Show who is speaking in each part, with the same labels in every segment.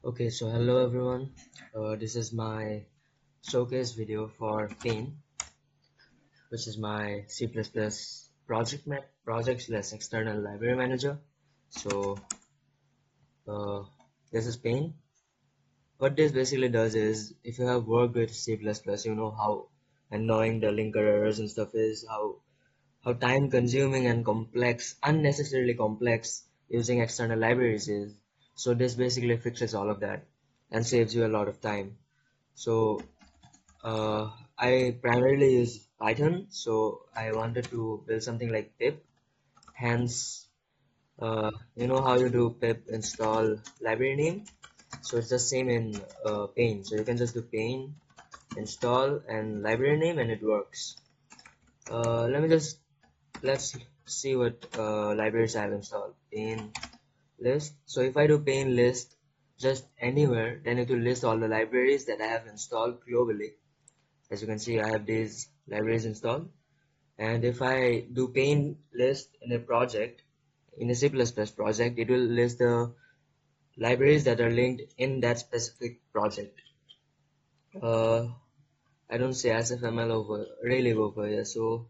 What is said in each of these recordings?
Speaker 1: Okay, so hello everyone. This is my showcase video for Paint, which is my C++ project slash external library manager. So uh, this is Paint. What this basically does is, if you have worked with C++, you know how annoying the linker errors and stuff is, how time consuming and complex, unnecessarily complex using external libraries is. So this basically fixes all of that and saves you a lot of time. So I primarily use Python, so I wanted to build something like pip. Hence, you know how you do pip install library name. So it's the same in Paint. So you can just do Paint install and library name, and it works. Let's see what libraries I have installed. Paint list. So if I do Paint list just anywhere, then it will list all the libraries that I have installed globally. As you can see, I have these libraries installed. And if I do Paint list in a project, in a C++ project, it will list the libraries that are linked in that specific project. Uh, I don't say SFML over Raylib over here, so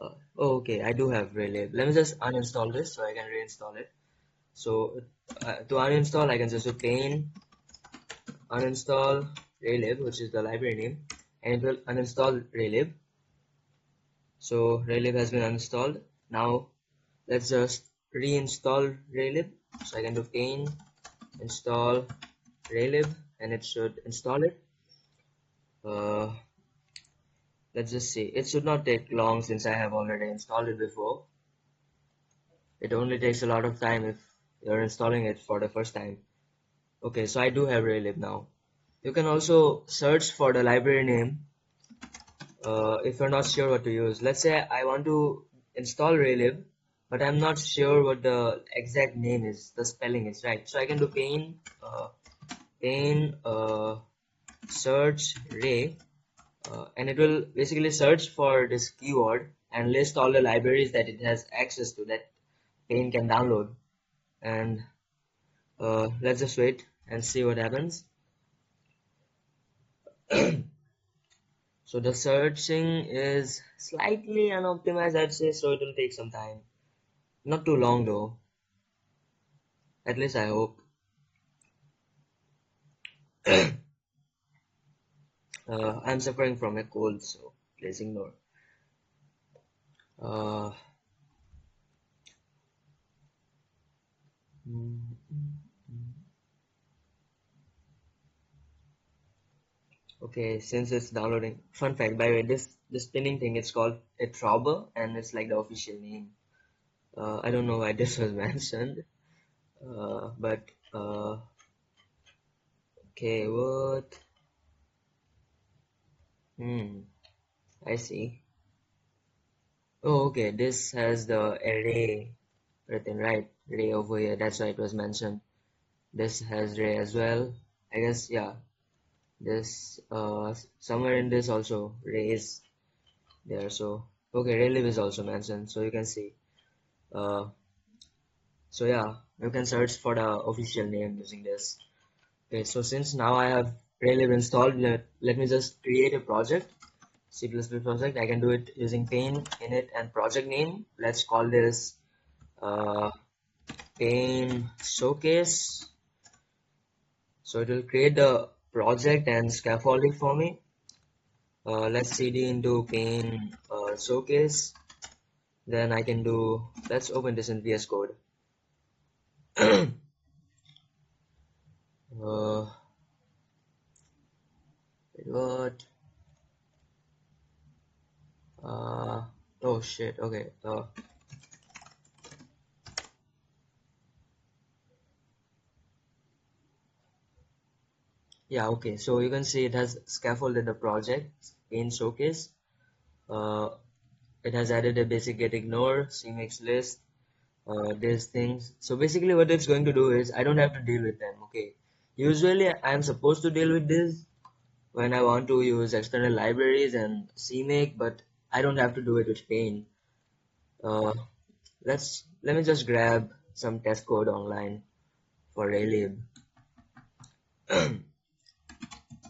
Speaker 1: oh, okay, I do have Raylib. Let me just uninstall this so I can reinstall it. So to uninstall, I can just do Paint uninstall Raylib, which is the library name, and it will uninstall Raylib. So Raylib has been uninstalled. Now let's just reinstall Raylib. So I can do paint install Raylib and it should install it. Uh, let's just see. It should not take long since I have already installed it before. It only takes a lot of time if you're installing it for the first time. Okay, so I do have Raylib now. You can also search for the library name if you're not sure what to use. Let's say I want to install Raylib, but I'm not sure what the exact name is, the spelling is, right? So I can do paint search ray, and it will basically search for this keyword and list all the libraries that it has access to that paint can download. And let's just wait and see what happens. So the searching is slightly unoptimized, I'd say, so it will take some time. Not too long though, at least I hope. I'm suffering from a cold, so please ignore. Uh, mm, okay, since it's downloading. Fun fact, by the way, this spinning thing, it's called a throbber, and it's like the official name. I don't know why this was mentioned, but okay, what? Hmm, I see. Oh, okay, this has the array written, right? Array over here, that's why it was mentioned. This has array as well. I guess, yeah. This somewhere in this also ray is there. So okay, Raylib is also mentioned, so you can see. Uh, so yeah, you can search for the official name using this. Okay, so since now I have Raylib installed, let me just create a project, C++ project. I can do it using paint, init, and project name. Let's call this uh, paint showcase. So it will create the project and scaffolding for me. Let's cd into paint showcase. Then I can do, let's open this in VS Code. uh, what? Oh shit, okay. Yeah, okay. So you can see it has scaffolded the project in Showcase. Uh, it has added a basic get ignore, CMake list, these things. So basically what it's going to do is I don't have to deal with them, okay. Usually I'm supposed to deal with this when I want to use external libraries and CMake, but I don't have to do it with Paint. Uh, let me just grab some test code online for Raylib.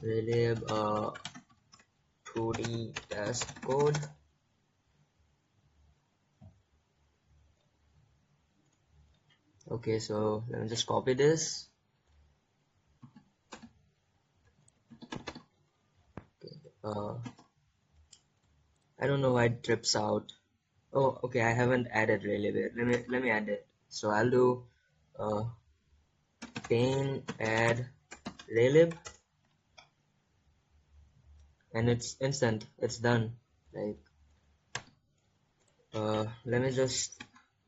Speaker 1: Relib 2D test code. Okay, so let me just copy this. I don't know why it trips out. Oh, okay, I haven't added Relib yet. Let me add it. So I'll do uh, pain add Relib, and it's instant. It's done. Like, let me just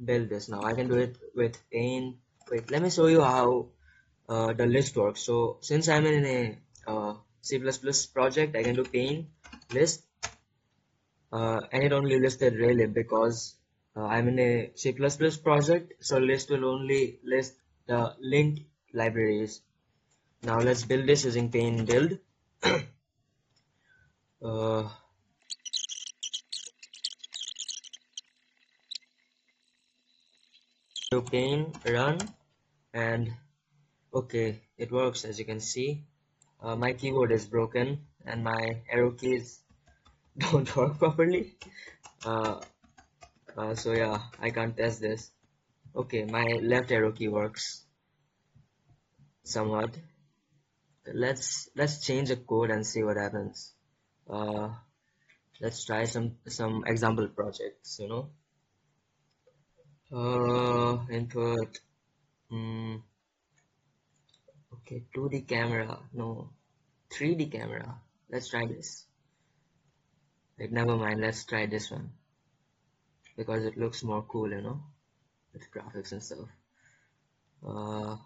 Speaker 1: build this now. I can do it with pain. Wait, let me show you how the list works. So since I'm in a C++ project, I can do pain list, and it only listed Relib because I'm in a C++ project, so list will only list the linked libraries. Now let's build this using pain build. uh, do pain run, and okay, it works. As you can see, my keyboard is broken and my arrow keys don't work properly. uh, so yeah, I can't test this. Okay, my left arrow key works somewhat. Let's change the code and see what happens. uh, let's try some example projects, input. Okay, 2D camera, no, 3D camera. Let's try this. Like, never mind, let's try this one because it looks more cool, with graphics and stuff. uh,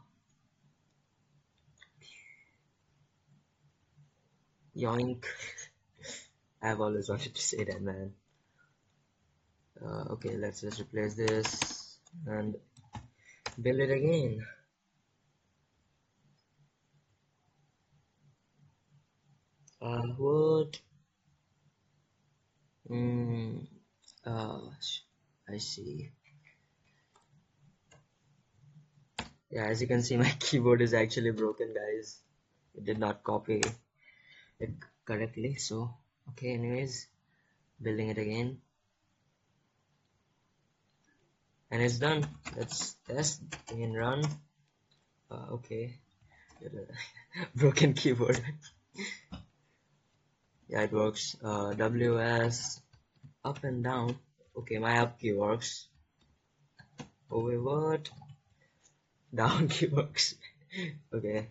Speaker 1: Yoink. I've always wanted to say that, man. Okay, let's just replace this and build it again. What? I see. Yeah, as you can see, my keyboard is actually broken, guys. It did not copy it correctly. So, okay, anyways, building it again. And it's done. Let's test and run. Okay. Broken keyboard. Yeah, it works. WS up and down. Okay, my up key works. Oh wait, what? Down key works. Okay.